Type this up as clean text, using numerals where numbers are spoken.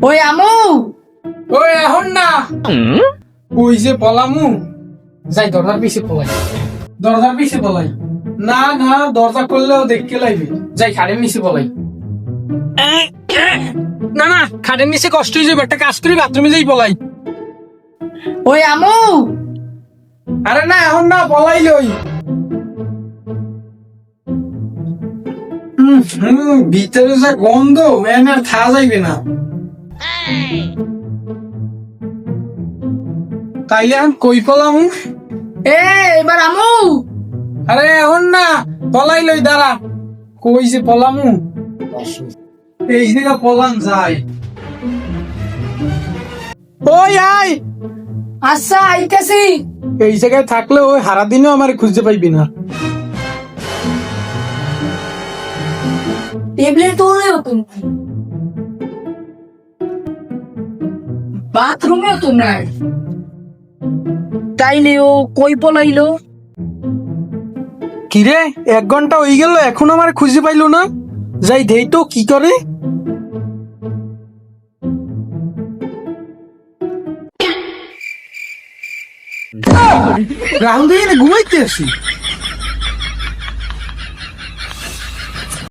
ওই আমু, ওই এখন না ওই যে পলামু যাই দরজার পিছে পলাই, দরজার পিছে পলাই। না না দরজা করলেও দেখতে লাগবে, যাই খাটের নিচে পলাই। না না খাটের নিচে কষ্ট হয়ে যাবে, একটা কাজ করি বাথরুমে যাই পলাই। ওই আমু, আরে না এখন না পলাই লই। ভিতরে যা গন্ধ এনে আর থাকা যাইবে না। তাইলে এখন কই পলামু? এবার আমু, আরে এখন না পলাই লই, দাঁড়া। কই যে পলামু, এই জায়গা পলান যায়। ওই আয়, আচ্ছা আইতাছি। এই জায়গায় থাকলে ওই হারা দিনও আমার খুঁজতে পাইবি না। টেবিলে তুললেও তুমি, বাথরুমেও তো নাই, তাইলে ও কই পলাইলো? কিরে 1 ঘন্টা হয়ে গেল এখন আমার খুঁজে পাইলো না, যাই দেই তো কি করে। রাহুল দিয়ে ঘুমাইতে আসি।